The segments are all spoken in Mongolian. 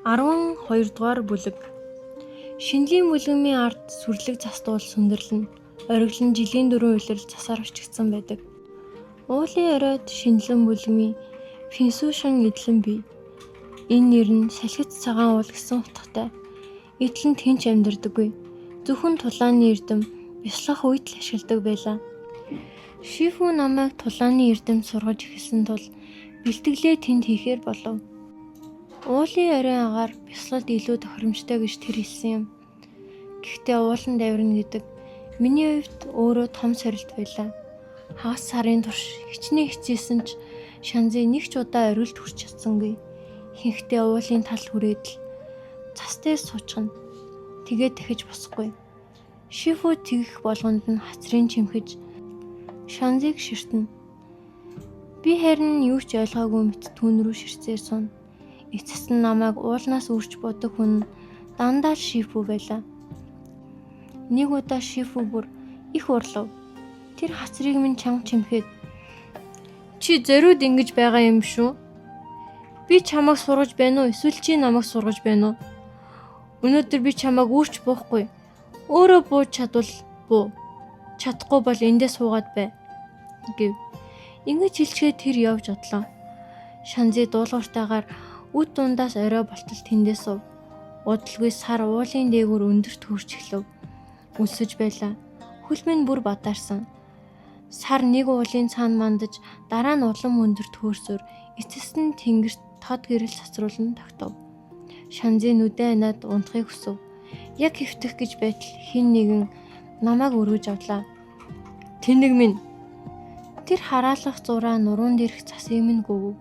12 дугаар бүлэг. Шинэлийн бүлгэмийн ард сүрлэг цастуул сүндэрлэн, ориглон жилийн 4 улирал засаар орчигдсан байдаг. Уулын оройд шинэлэн бүлгэмийн Финсушин эдлэн бий. Энэ нэр нь салхиц цагаан уул гэсэн утгатай. Эдлэн тэнч амьдардаггүй. Зөвхөн тулааны эрдэм бясалгах үед л ашигладаг байлаа. Шифу намайг тулааны эрдэм сургаж эхэлсэн тул бэлтгэлээ тэнд хийхээр болов. Уулын оройн агаар бясалгалд илүү тохиромжтой гэж тэр хэлсэн юм. Гэхдээ уулан давирна гэдэг миний хувьд өөрөө том сорилт байлаа. Хагас сарын турш хичнээн хичээсэн ч Шанзы нэг ч удаа орилт хүрч чадсангүй. Хинхтэй уулын тал хүрээд л цастай суучихна. Тэгээд дахиж босхгүй. Шифу тэгэх болгонд нь хацрын чимхэж Шанзыг ширтэнэ. Би харин юу ч ойлгоогүй мэт түүн рүү ширцээр сууна. Эцэст нь намайг уулнаас үрж бодог хүн дандаа л Шифу байлаа. Нэг удаа Шифу бүр их урлав. Тэр хацрыг минь чанга чимхэд "Чи зориуд ингэж байгаа юм шүү. Би чамайг сургаж байна уу? Эсвэл чи намайг сургаж байна уу? Өнөөдөр би чамайг үрч буухгүй. Өөрөө бууж чадвал буу. Чадахгүй бол эндээ суугаад бай" гэв. Ингэж хэлчихэд тэр явж одлоо. Шанзы дуулууртайгаар үд дундаас орой болтол тэндээ сув. Удалгүй сар уулын дээгүүр өндөрт хөрч эхлэв. Үлсэж байлаа. Хөл минь бүр бадаарсан. Сар нэг уулын цаана мандаж дараа нь улам өндөрт хөрсөөр эцэст нь тэнгэрт тод гэрэл цацруулан тогтов. Шанзы нүдэн анаад унтахыг хүсв. Яг хэвтэх гэж байтал хэн нэгэн намайг өргөж авлаа. "Тэнэг минь." Тэр хараалах зураа нуруунд ирэх засыг минь гүв.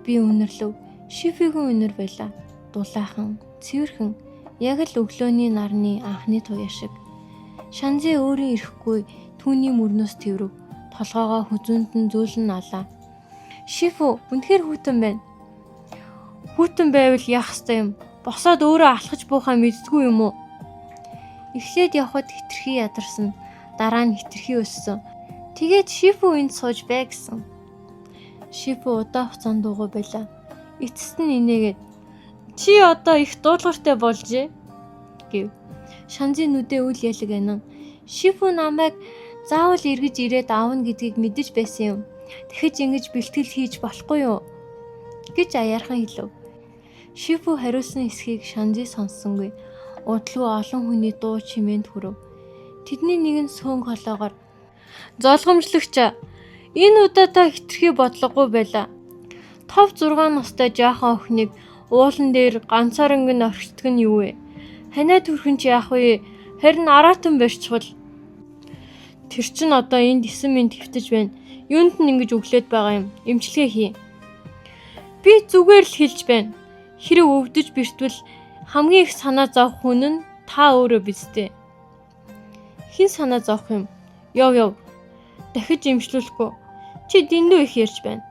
Би үнэрлэв. Шифигийн үнэр байлаа. Дулаахан, цэвэрхэн, яг л өглөөний нарны анхны туяа шиг. Шанзы өөрөө ирэхгүй түүний мөрнөөс тэврв. Толгоогоо хүзүүнд нь зөөлөн алаа. "Шифу, үнэхээр хүйтэн байна." "Хүйтэн байвал яах ёстой юм? Босоод өөрөө алхаж буухаа мэддэггүй юм уу?" Эхлээд явхад хитрхи ядарсан. Дараа нь хитрхи өссөн. Тэгээд Шифу энд сууж бай гэсэн. Шифу удаан хугацаанд дуугүй байлаа. Эцэст нь инээгээд "Чи одоо их дуулууртай болжээ" гэв. Шанзы нүдээ үл ялэг анан Шифу намайг заавал эргэж ирээд аавна гэдгийг мэдэж байсан юм. Дахиж ингэж бэлтгэл хийж болохгүй юу гэж аяархан хэлв. Шифу хариулсан эсхийг Шанзы сонссонгүй. Удалгүй олон хүний дуу чимээнд хүрв. Тэдний нэг нь сөнг холоогоор "Золгомжлогч, энэ удаа та хитрхи бодлогогүй байлаа. 5-6 настай жаахан охиныг уулан дээр ганцаарнг нь орхитдог нь юу вэ? Ханаа төрхөн чи яах вэ? Харин араатан барьчихвал тэр чин одоо энд 9 минут хэвтэж байна. Юунд нь ингэж өглөөд байгаа юм? Эмчилгээ хий." "Би зүгээр л хэлж байна. Хэрэг өвдөж бэртвэл хамгийн их санаа зовх хүн нь та өөрөө биз дээ." "Хэн санаа зовх юм? Яв. Дахиж эмчлүүлэхгүй. Чи дэндүү их ярьж байна."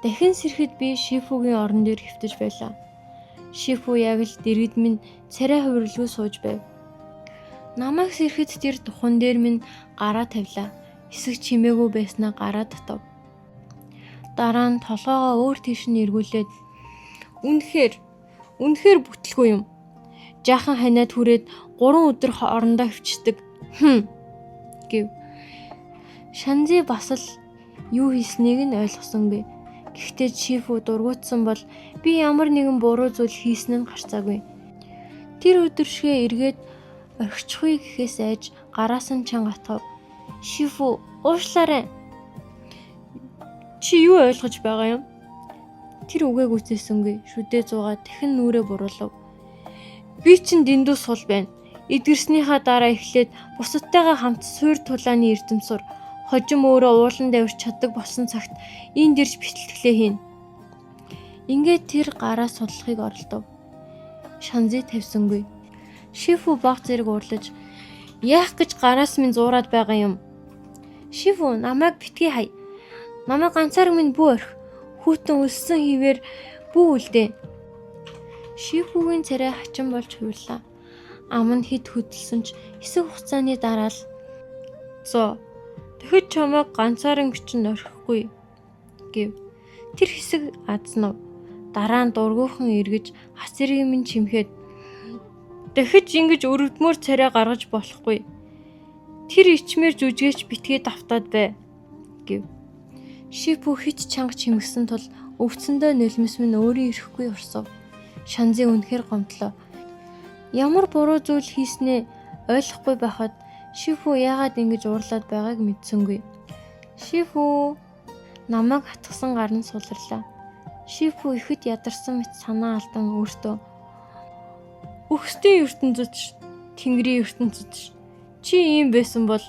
Дахин сэрэхэд би Шифугийн орон дээр хэвтэж байлаа. Шифу яг л дэргэд минь царай хувирлгүй сууж байв. Намайг сэрэхэд тэр духан дээр минь гараа тавилаа. Хэсэг чимээгүй байснаа гараа татав. Дараа нь толгоогоо өөр тийш нь эргүүлээд "Үнэхээр бүтлгүй юм. Жаахан ханаад хүрээд 3 өдөр орондоо хөвчдөг. Гэв. Шанзы бас л юу хийснийг нь ойлгосонгүй. Гэхдээ Шифу дургуутсан бол би ямар нэгэн буруу зүйл хийсэн нь гарцаагүй. Тэр өдөршгөө эргээд орхичихъя гэхээс айж гараас нь чанга атгав. "Шифу, уушлаарай. Чи юу ойлгож байгаа юм?" Тэр үгээг үтээсэнгүй. Шүдээ зуугаад дахин нүрээ буруулав. "Би чинь дэндүү сул байна. Эдгэрснийхаа дараа эхлээд бусадтайгаа хамт суур тулааны эрдэм сур. Хожим өөрөө уулан давирч чаддаг болсон цагт энд ирж бэлтгэлээ хийнэ." Ингээд тэр гараа судлахыг оролдов. Шанзы тавьсангүй. Шифу баг зэрэг уурлаж "Яах гэж гараас минь зуураад байгаа юм? Шифу, намайг битгий хай. Намайг ганцаараа минь бүү орхи. Хүүтэн өлсөн хിവэр бүү үлдээ." Шифугийн царай хачин болж хувирлаа. Ам нь хэд хөдөлсөн ч хэсэг хугацааны дараа л "Зоо, дахиж чамайг ганцаараа бичэн орхихгүй" гэв. Тэр хэсэг азнав. Дараа нь дургүйхан эргэж хасэрийг минь чимхэд дахиж ингэж өрөвдмөр царай гаргаж болохгүй. Тэр ичмэр жүжигч битгий давтаад бай гэв. Шипу хит чанга чимгсэн тул өвцөндөө нулимс минь өөрийн ирэхгүй урсав. Шанзы үнэхээр гомдлоо. Ямар буруу зүйл хийснээ ойлгохгүй байхад Шифу яагаад ингэж уурлаад байгааг мэдсэнгүй. Шифу намайг хатгсан гар нь суларлаа. Шифу ихэд ядарсан мэт санаа алдан өөртөө өгсдийн ертөнцөд Тэнгэрийн ертөнцөд чи ийм байсан бол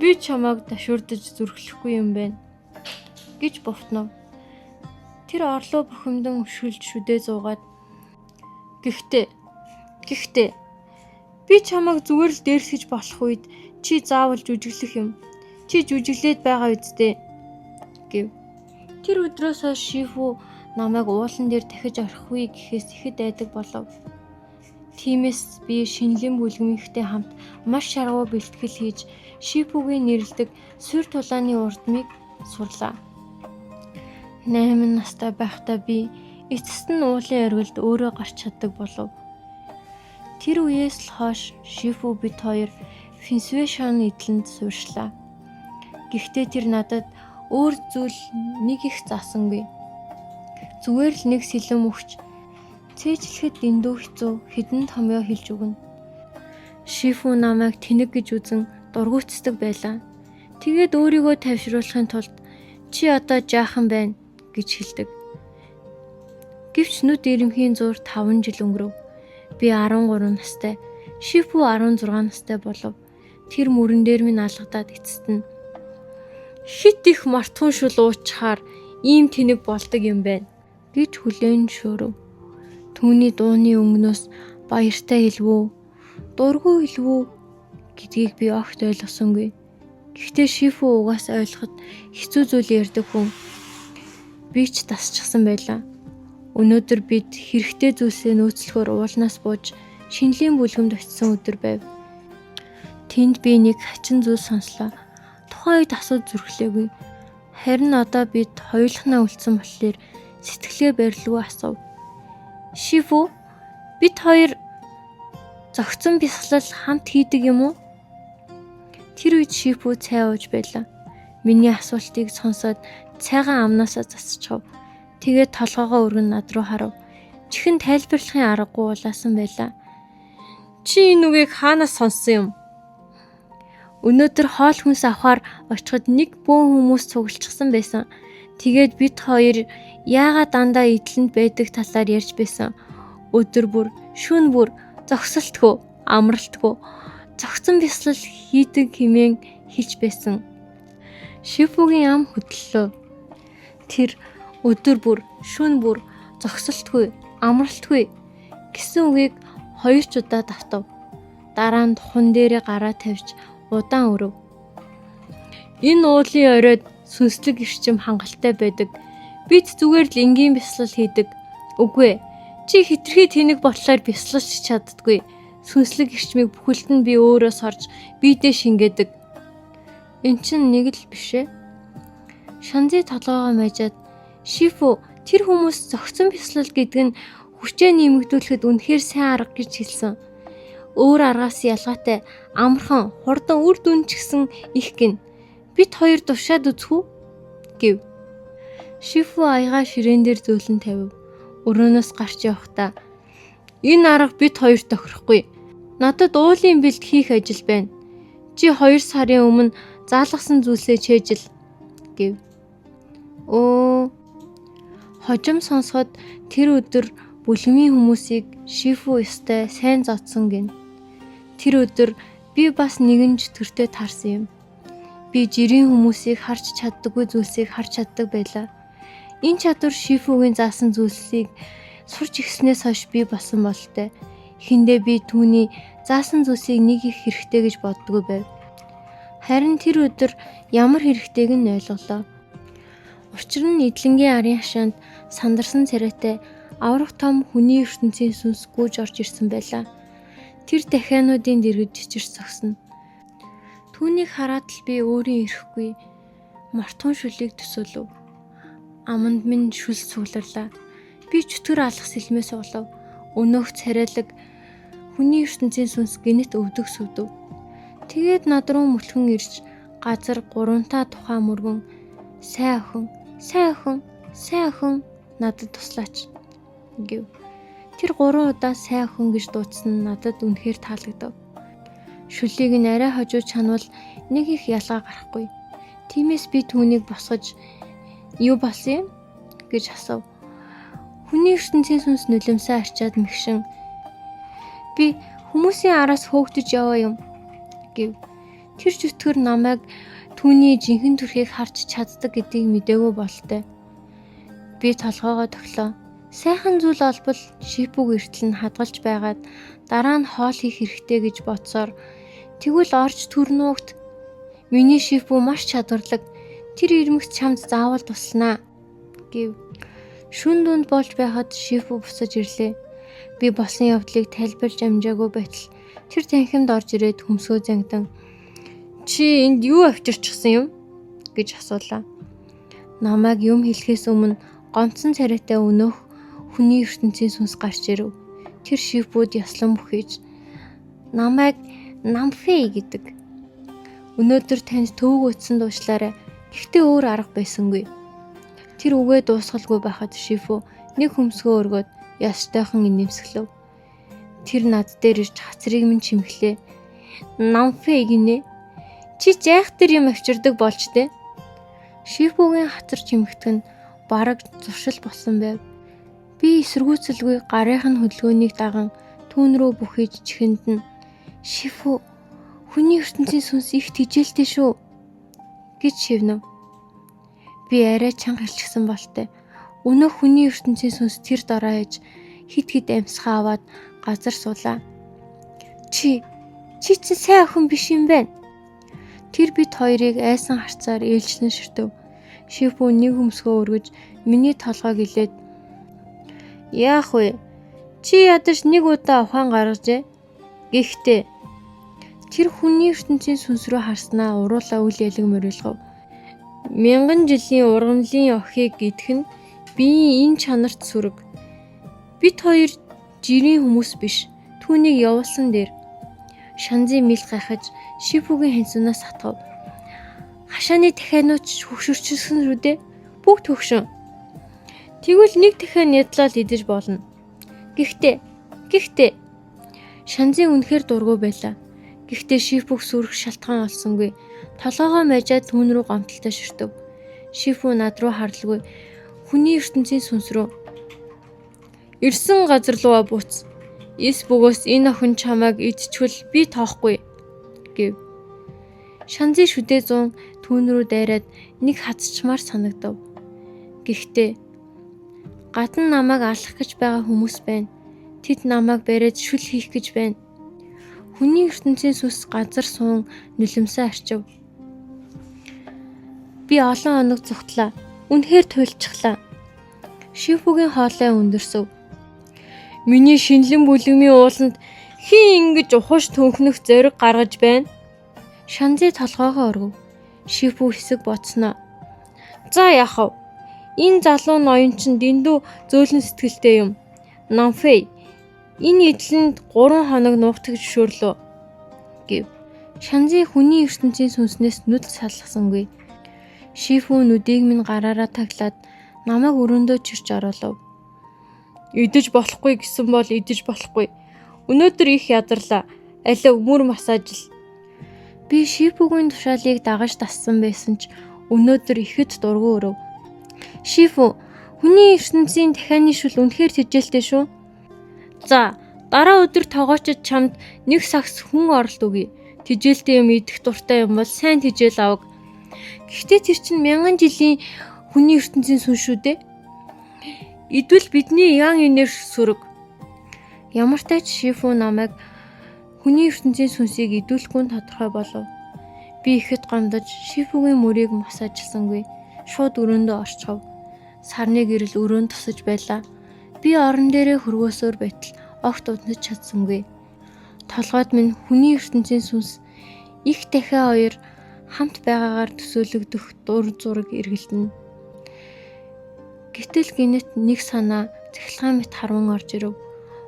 би чамайг дашуурдаж зүрхлэхгүй юм байна гэж бовтнов. Тэр орлоо бухимдан өшгөлж шүдээ зуугаад Гэхдээ би чамайг зүгээр л дээрсгэж болох үед чи заавал жүжиглэх юм. Чи жүжиглээд байгаа үсттэй гэв. Тэр өдрөөс хойш Шифу намайг уулан дээр дахиж орхихгүй гэхээс ихэд айдаг болов. Тиймээс би шинэлэн бүлгэмийнхтэй хамт маш шаргуу бэлтгэл хийж Шифугийн нэрлдэг сур тулааны урдмыг сурлаа. 8 настай байхдаа би эцэст нь уулын оргилд өөрөө гарч чаддаг болов. Тэр үеэс л хойш Шифу бид хоёр Финсвэшн эдлэнд суурьшлаа. Гэхдээ тэр надад өөр зүйл нэг их заасангүй. Зүгээр л нэг сэлэм өгч цээжлэхэд дэндүү хэцүү хідэн томьёо хэлж өгнө. Шифу намайг тэнэг гэж үзэн дургуутсдаг байлаа. Тэгээд өөрийгөө тавшруулахын тулд чи одоо жаахан байна гэж хэлдэг. Гэвч нүд ирэмхийн зуур 5 жил өнгөрөв. Би 13 настай, Шифу 16 настай болов. Тэр мөрөн дээр минь алгадаад эцэст нь хит их мартхуун шул уучхаар ийм тэнэг болдог юм байна гэж хүлээн шөөрөв. Түүний дууны өнгнөөс баяртай хэлвүү, дургүй хэлвүү гэдгийг би огт ойлгосонгүй. Гэхдээ Шифу угаас ойлгоход хэцүү зүйл ярьдаг хүн. Би ч тасчихсан байлаа. Өнөөдөр бид хэрэгтэй зүйлсээ нөөцлөхөөр уулнаас бууж шинэлийн бүлгэмд очисон өдөр байв. Тэнд би нэг хачин зүйл сонслоо. Тухайн үед асууд зүрхлээгүй. Харин одоо бид хоёулахнаа үлдсэн болохоор сэтгэлээ барилгүй асуув. Шифу, бид хоёр зөгцөн бясалгал хамт хийдэг юм уу? Тэр үед Шифу цай ууж байлаа. Миний асуултыг сонсоод цайгаа амнаасаа засчихв. Тэгээд толгоогоо өргөн над руу харав. Чихэн тайлбарлахын аргагүй улаасан байлаа. Чи энэ үгийг хаанаас сонссон юм? Өнөөдөр хоол хүнс авахаар очиход нэг бөөн хүмүүс цуглчихсан байсан. Тэгээд бид хоёр яагаад дандаа эдлэнд байдаг талаар ярьж байсан. Өдөр бүр, шөнө бүр зогсолтгүй, амралтгүй зогцон бясалгал хийдэг хэмээн хэлж байсан. Шифугийн ам хөдлөлөө. Тэр өдөр бүр, шөнө бүр зогсолтгүй, амралтгүй гэсэн үгийг 2 ч удаа давтав. Дараа нь тухан дээрээ гараа тавьж удаан өрөв. Энэ уулын оройд сүнслэг эрчим хангалттай байдаг. Бид зүгээр л энгийн бясалгал хийдэг. Үгүй ээ. Чи хитрхи тэнэг бодлоор бясалгаж чаддаггүй. Сүнслэг эрчмийг бүхэлд нь би өөрөө сорж, биедээ шингээдэг. Эн чинь нэг л биш ээ. Шанзы толгоогоо майжаад Шифу, тэр хүмүүс зөгцөн бясалгал гэдэг нь хүчээ нэмэгдүүлэхэд үнэхээр сайн арга гэж хэлсэн. Өөр аргаас ялгаатай амархан, хурдан үр дүн ч гэсэн их гин. Бид хоёр тушаад үзэх үү? Гэв. Шифу аягаа ширээн дээр зөөлөн тавив. Өрөөнөөс гарч явахдаа энэ арга бид хоёрт тохирохгүй. Надад уулын бэлд хийх ажил байна. Чи 2 сарын өмнө заалгасан зүйлсээ чэжил гэв. Хожим сонсоход тэр өдөр бүлгэмийн хүмүүсийг Шифу ёстой сайн зодсон гин. Тэр өдөр би бас нэгэн чөтгөртэй таарсан юм. Би жирийн хүмүүсийг харж чаддаггүй зүйлсийг харж чаддаг байлаа. Энэ чадвар Шифугийн заасан зүйлсийг сурч ихснээс хойш би болсон болтой. Эхэндээ би түүний заасан зүйлсийг нэг их хэрэгтэй гэж боддгоо байв. Харин тэр өдөр ямар хэрэгтэйг нь ойлголоо. Учир нь эдлэнгийн арын хашаанд сандарсан царайтай аврах том хүний ертөнцийн сүнс гүйж орж ирсэн байлаа. Тэр дахиануудын дэргэд чичирч зогсно. Түүнийг хараад л би өөрийн ирэхгүй мартхуун шүлийг төсөөлөв. Аманд минь шүлс цугларлаа. Би чөтгөр алах сэлмээ суулав. Өнөөх царайлаг хүний ертөнцийн сүнс гинэт өвдөг сүвдэв. Тэгээд над руу мөлхөн ирж газар гуравтаа тухайн мөргөн сайн охин надад туслаач гэв. Тэр 3 удаа сайн охин гэж дуудсан нь надад үнэхээр таалагдав. Шүлийг нь арай хожуу чанвал нэг их ялгаа гарахгүй. Тиймээс би түүнийг босгож юу болсон юм гэж асуув. Хүний ертөнцийн сүнс нулимсаа арчаад мэгшин би хүмүүсийн араас хөөгдөж яваа юм гэв. Тэр чөтгөр намайг түүний жинхэнэ төрхийг харж чаддаг гэдгийг мэдээгүй болтой. Би толгоогоо төглөө. Сайхан зүйл олбол шипүг эртэл нь хадгалж байгаад дараа нь хоол хийх хэрэгтэй гэж бодсоор тэгвэл орж төрнөөгт миний шипү маш чадварлаг. Тэр ирмэгц чамд заавал туслана гэв. Шүн дүнд болж байхад шипү босож ирлээ. Би болсон явдлыг тайлбарлаж амжаагүй байтал тэр танхимд орж ирээд хөмсгөө зангидан "Чи энд юу авчирчихсан юм?" гэж асуулаа. Намайг юм хэлэхээс өмнө гомцсон царайтай өнөөх хүний ертөнцийн сүнс гарч ирэв. Тэр шипүүд яслан бүхийж намайг Намфей гэдэг. Өнөөдөр танд төвөг утсан дуушлаарай. Гэхдээ өөр арга байсангүй. Тэр үгээ дуусгалгүй байхад шифу нэг хөмсгөө өргөд ястайхан инээмсэглэв. Тэр над дээр ирж хацрыг минь чимхлээ. Намфей гинэ. Чи жайхтар юм авчирдаг болж дээ. Шифугийн хацар чимэгтэн бараг зуршил болсон байв. Би эсэргүүцэлгүй гарынхын хөдөлгөөнийг даган түүн рүү бүхийж чихэнд нь "Шифу, хүний ертөнцийн сүнс их тижээлтэй шүү" гэж шивнэв. Би арай чанга хэлчихсэн болтой. Өнөөх хүний ертөнцийн сүнс тэр дороо хийж хид амьсгаа аваад газар суулаа. Чи чинь сайн охин биш юм байна. Тэр бид хоёрыг айсан харцаар ээлжлэн ширтэв. Шифу нэг хөмсгөө өргөж миний толгойг илээд "Яах вэ? Чи ядаж нэг удаа ухаан гаргажээ. Гэхдээ тэр хүний ертөнцийн сүнс рүү харснаа уруулаа үл ялэг морилгов. 1000 жилийн ургамлын охийг идэх нь биеийн энэ чанарт сүрэг. Бид хоёр жирийн хүмүүс биш. Түүнийг явуулсан дээр Шанзын мэл гайхаж Шифугийн хансунаас хатгав. Хашааны дахианууч хөвшөрчсөн рүү дээ. Бүгд хөгшин. Тэгвэл нэг дахиан ядлал идэж болно. Гэхдээ Шанзын үнэхээр дургүй байлаа. Гэхдээ Шифуг сүрэх шалтгаан олсонгүй. Толгоогоо мэжээд түүн рүү гомдолтой ширтэв. Шифу над руу харлгүй. Хүний ертөнцийн сүнс рүү "Ирсэн газар руугаа буц. Эс бөгөөс энэ охин чамайг идчихвэл би тоохгүй" гэв. Шанзын шүдээ 100 түүн рүү дайраад нэг хазчмаар санагдав. Гэхдээ гадна намайг алах гэж байгаа хүмүүс байна. Тэд намайг бариад шүл хийх гэж байна. Хүний ертөнцийн сүнс газар суун нулимсаа арчив. Би олон хоног зүгтлаа. Үнэхээр туйлчглаа. Шифугийн хоолой өндөрсөв. Миний шинэлэн бүлэгмийн ууланд хин ингэж ухаж төнхнөх зориг гаргаж байна. Шанзы толгоогоо өргөв. Шифу хэсэг бодсноо. За яах вэ? Энэ залуу ноён чинь дэндүү зөөлөн сэтгэлтэй юм. Намфей, энэ эдлэнд 3 хоног нуугдах зөвшөөрлөө гэв. Шанзы хүний ертөнцийн сүнснээс нүд салгасангүй. Шифу нүдийг минь гараараа таглаад намайг өрөөндөө чирч оруулав. Идэж болохгүй гэсэн бол идэж болохгүй. Өнөөдөр их ядарлаа. Алив мөр масажл. Би Шифугийн тушаалыг дагаж тассан байсан ч өнөөдөр ихэд дургүй өрөв. Шифу, хүний ертөнцийн дахианы шүл үнэхээр тижээлтэй шүү. За, дараа өдөр тоогоочд чамд нэг сагс хүн оролт өгье. Тижээлтэй юм идэх дуртай юм бол сайн тижээл аваг. Гэхдээ тэр чинь 1000 жилийн хүний ертөнцийн сүн шүү дээ. Идвэл бидний ян инээр сүрэг. Ямар ч тач Шифу намайг хүний ертөнцийн сүнсийг идүүлэхгүй нь тодорхой болов. Би ихэд гомдож Шифугийн мөрийг масажлсангүй. Шууд өрөөндөө орчхов. Сарны гэрэл өрөөнд тусаж байлаа. Би орон дээрээ хөргөөсөөр байтал огт удаж чадсангүй. Толгойд минь хүний ертөнцийн сүнс их дахиа хоёр хамт байгаагаар төсөөлөгдөх дур зураг эргэлдэнэ. Гэтэл гинэт нэг санаа цахилгаан мэт харван орж ирэв.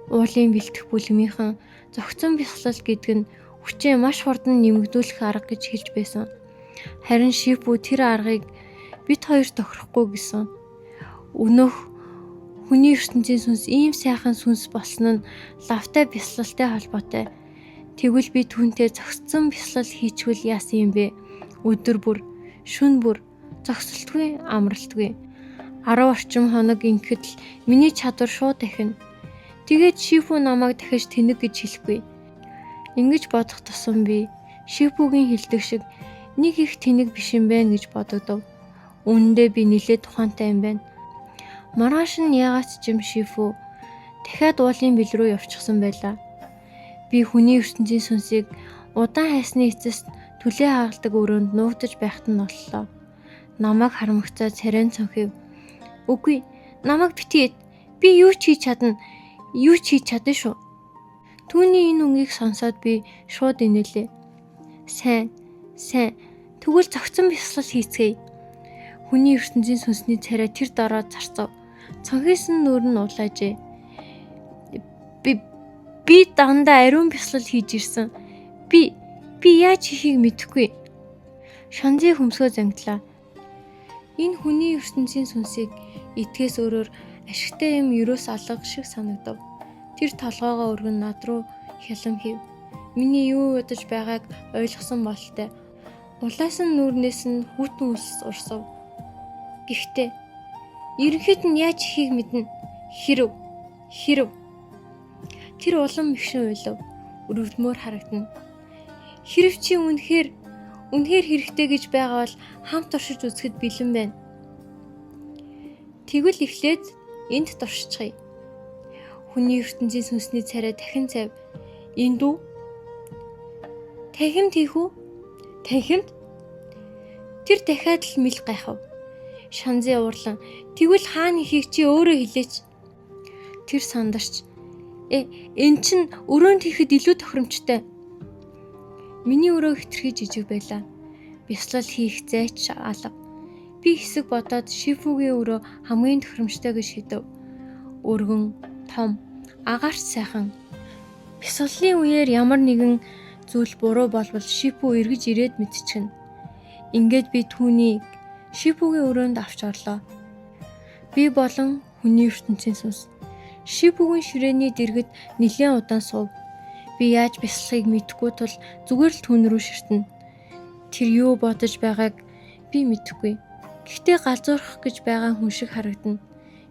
Уулын бэлтгэх бүлгмийнхэн зохицон бясалгал гэдэг нь хүчээ маш хурдан нэмэгдүүлэх арга гэж хэлж байсан. Харин Шифу тэр аргыг бит хоёр тохирохгүй гэсэн. Өнөөх хүний ертөнцийн сүнс ийм сайхан сүнс болсон нь лавтай бясалгалтай холбоотой. Тэгвэл би түүнтэй зохицсон бясалгал хийчихвэл яасан юм бэ? Өдөр бүр, шөнө бүр зогсолтгүй, амралтгүй. 10 орчим хоног ингэхэд л миний чадвар шууд дахина. Тэгээд Шифу намайг дахиж тэнэг гэж хэлэхгүй. Ингэж бодох тусам би Шифугийн хэлдэг шиг нэг их тэнэг биш юм байна гэж бодогдов. Үүндээ би нэлээд тухайнтай юм байна. Маргааш нь яагаад ч юм Шифу дахиад уулын бил рүү явчихсан байлаа. Би хүний ертөнцийн сүнсийг удаан хайсны эцэст түлээ хагалдаг өрөөнд нуугдаж байхад нь боллоо. Намайг харамгацаа царайн цонхив. Үгүй, намайг битгээд. Би юу ч хийж чадна. Юу ч хийж чадна шүү. Түүний энэ үнгийг сонсоод би шууд инээлээ. Сайн. Тэгвэл зохицон бясалгал хийцгээе. Хүний ертөнцийн сүнсний царай тэр дороо зарцав. Цонхисэн нүүр нь улаажээ. Би дандаа ариун бясалгал хийж ирсэн. Би яаж хийхийг мэдэхгүй. Шанзы хөмсгөө зангидлаа. Энэ хүний ертөнцийн сүнсийг итгэхээс өөрөөр ашигтай юм юус алга шиг санагдав. Тэр толгоогоо өргөн над руу хялам хийв. Миний юу ядаж байгааг ойлгосон бололтой. Улаасан нүүрнээс нь хүүтэн үлс урсав. Гэхдээ ерөнхийд нь яаж хийхийг мэднэ. Хэрв. Тэр улам мөвшин уйлав. Өрөвдмөр харагдана. Хэрв чи үнэхээр хэрэгтэй гэж байгаа бол хамт туршиж үзэхэд бэлэн байна. Тэгвэл эхлээд энд туршицгаая. Хүний ертөнцийн сүнсний царай дахин цав. Энд үү? Танхимд хийх үү? Танхимд? Тэр дахиад л мэл гайхав. Шанзы уурлан тэгвэл хаана хийхийг чи өөрөө хэлээч. Тэр сандарч эн чин өрөөнд хийхэд илүү тохиромжтой. Миний өрөө хэтэрхий жижиг байлаа. Бясалгал хийх зайч алга. Би хэсэг бодоод Шифугийн өрөө хамгийн тохиромжтой гэж шийдэв. Өргөн, том, агаарч сайхан. Бясалгалын үеэр ямар нэгэн зүйл буруу болвол Шифу эргэж ирээд мэдчихнэ. Ингээд би түүнийг Шифугийн өрөөнд авч орлоо. Би болон хүний ертөнцийн сүнс. Шифугийн ширээний дэргэд нэлээд удаан суув. Би яаж бясалгахыг мэдэхгүй тул зүгээр л түүн рүү ширтэнэ. Тэр юу бодож байгааг би мэдэхгүй. Гэхдээ галзуурах гэж байгаа хүн шиг харагдана.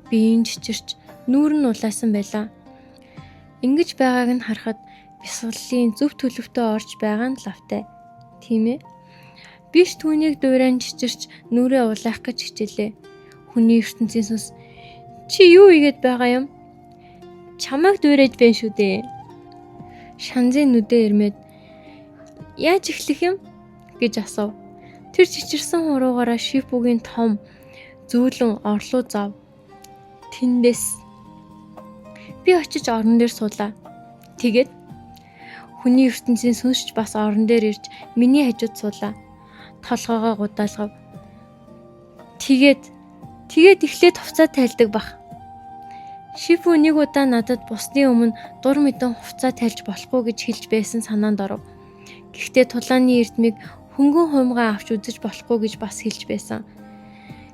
Биеийн чичирч нүүр нь улаасан байлаа. Ингэж байгааг нь харахад бясалгалын зөв төлөвтөө орж байгаа нь лавтай. Тийм ээ. Биш түүнийг дуурайн чичирч нүрээ улаах гэж хичээлээ. Хүний ертөнцийн сүнс чи юу игээд байгаа юм? Чамайг дуурайж байна шүү дээ. Шанзын нүдээ ирмээд яаж эхлэх юм гэж асуув. Тэр чичирсэн хуруугаараа Шифугийн том зүүлэн орлоо зав. Тэндээс би очиж орон дээр суулаа. Тэгээд хүний ертөнцийн сүнсч бас орон дээр ирж миний хажууд суулаа. Толгоогоо гудаалгав. Тэгээд эхлээд хувцас тайлдаг бах. Шифу нэг удаа надад бусдын өмнө дур мэдэн хувцас тайлж болохгүй гэж хэлж байсан санаанд оров. Гэхдээ тулааны эрдмийг хөнгөн хуймгаа авч үзэж болохгүй гэж бас хэлж байсан.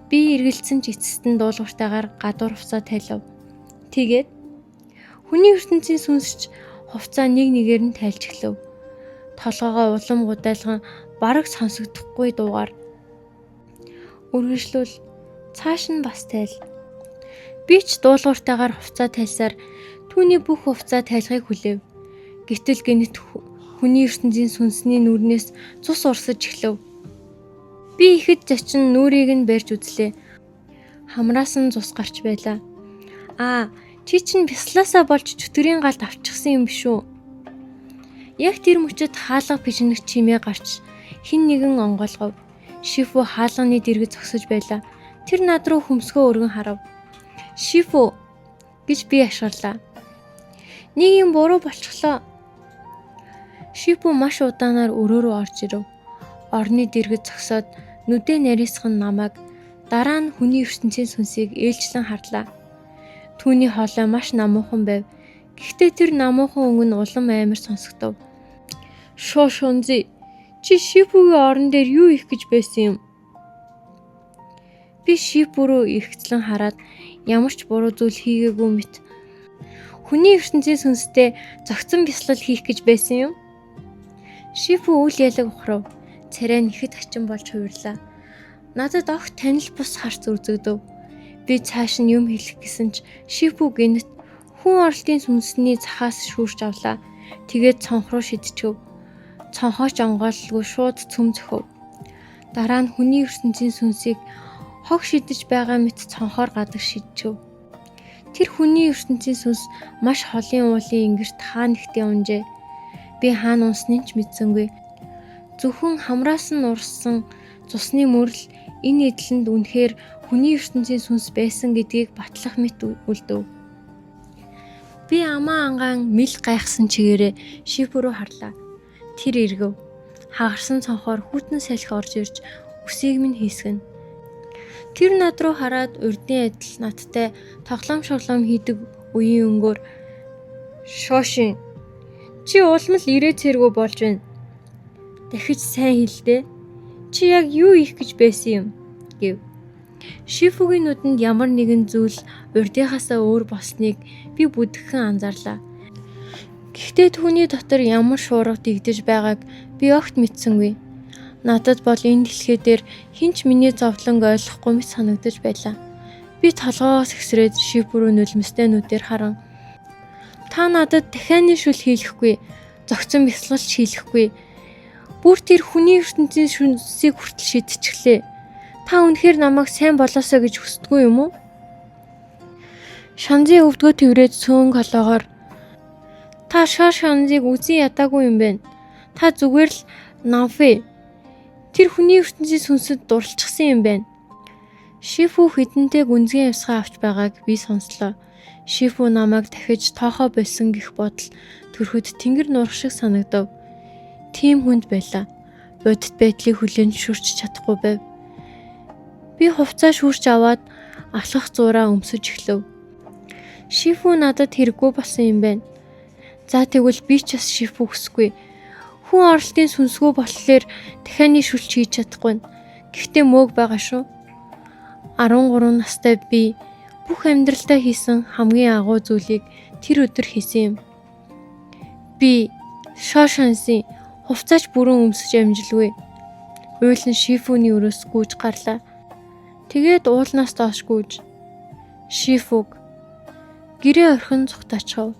Би эргэлцсэн ч эцэст нь дуулууртайгаар гадуур хувцас тайлав. Тэгээд хүний ертөнцийн сүнсч хувцас нэг нэгээр нь тайлж эхлэв. Толгоогоо улам гудаалган бараг сонсогдохгүй дуугаар үргэлжлүүл цааш нь бас тайл. Би ч дуулууртайгаар хувцас тайлсаар түүний бүх хувцас тайлахыг хүлээв. Гэтэл гэнэт хүний ертөнцийн сүнсний нүрнээс цус урсаж эхлэв. Би ихэд зочин нүрийг нь барьж үзлээ. Хамраас нь цус гарч байлаа. Чи чинь бяслаасаа болж чөтгөрийн галд авчихсан юм биш үү? Яг тэр мөчөд хаалга бижнэг чимээ гарч хин нэгэн онгойлгов. Шифу хаалганы дэргэд зогсож байлаа. Тэр над руу хөмсгөө өргөн харав. Шифу гэж би ашиглаа. Нэг юм буруу болчихлоо. Шифу маш удаанаар өрөө рүү орж ирэв. Орны дэргэд зогсоод нүдээ нарийсган намайг Дараа нь хүний ертөнцийн сүнсийг ээлжлэн харлаа. Түүний хоолой маш намуухан байв. Гэхдээ тэр намуухан өнгө нь улам амар сонсогдов. Шошонзи, чи Шипүгийн орон дээр юу их гэж байсан юм? Би Шипү рүү эргэцлэн хараад ямар ч буруу зүйл хийгээгүй мэт. Хүний ертөнцийн сүнстэй зохицон бясалгал хийх гэж байсан юм. Шипү үл ялаг ухрав. Царай нь ихэд хачин болж хувирлаа. Надад огт танил бус харц үзэгдэв. Би цааш нь юм хэлэх гэсэн ч Шипү гинэт хүн оролтын сүнсний цахаас шүүрч авлаа. Тэгээд цонх руу шидчихв. Цонхооч онгойлгүй шууд цөм зөхөв. Дараа нь хүний ертөнцийн сүнсийг хог шидэж байгаа мэт цонхоор гадаг шидчихв. Тэр хүний ертөнцийн сүнс маш холын уулын ингэрт хаа нэгтээ унжээ. Би хаана унсныг ч мэдсэнгүй. Зөвхөн хамраас нь урссан цусны мөрөл энэ эдлэнд үнэхээр хүний ертөнцийн сүнс байсан гэдгийг батлах мэт үлдэв. Би амаа ангаан мэл гайхсан чигээрээ Шипү рүү харлаа. Тэр эргэв. Хагарсан цонхоор хүйтэн салхи орж ирж үсийг минь хийсгэн. Тэр над руу хараад урдын адил надтай тоглоом шоглоом хийдэг үеийн өнгөөр "Шошин, чи улмал ирээ цэргүү болж байна. Дахиж сайн хэлдэ. Чи яг юу их гэж байсан юм?" гэв. Шипүгийн нүдэнд ямар нэгэн зүйл урдынхаасаа өөр болсныг би бүдгхэн анзаарлаа. Гэхдээ түүний дотор ямар шуурга дэгдэж байгааг би огт мэдсэнгүй. Надад бол энэ дэлхий дээр хинч миний зовлонг ойлгохгүй мэт санагдаж байлаа. Би толгоогоос хэсрээд Шипү рүү нулимстэй нүдээр харан "Та надад дахианы шүл хийлэхгүй, зогцон бясалгалч хийлэхгүй. Бүр тэр хүний ертөнцийн сүнсийг хүртэл шидчихлээ. Та үнэхээр намайг сайн болоосоо гэж хүсдэггүй юм уу?" Шанзы өвдгөө тэврээд сүүн колоогоор "Та Шонзыг үзэн ядаагүй юм байна. Та зүгээр л Намфэ. Тэр хүний ертөнцийн сүнсэд дурлцсан юм байна." Шипү хэдэнтэй гүнзгий явсгаа авч байгааг би сонслоо. Шипү намайг дахиж тоохоо болсон гэх бодол төрөхөд тэнгэр нурах шиг санагдав. Тийм хүнд байлаа. Бодит байдлыг хүлээн зөвшөөрч чадахгүй байв. Би хувцас шүүрч аваад алхах зураа өмсөж эхлэв. Шипү надад хэрэггүй болсон юм байна. За тэгвэл би ч бас Шипү хүсэхгүй. Хүн оролтын сүнсгүй болохоор дахианы шүлж хийж чадахгүй. Гэхдээ мөөг байгаа шүү. 13 настай би бүх амьдралдаа хийсэн хамгийн агуу зүйлийг тэр өдөр хийсэн юм. Би Шошонсын хувцаач бүрэн өмсөж амжилгүй. Уйлан Шипүний өрөөс гүйж гарлаа. Тэгээд уулнаас доош гүйж "Шипүг гэрээ орхин цугтаачхав.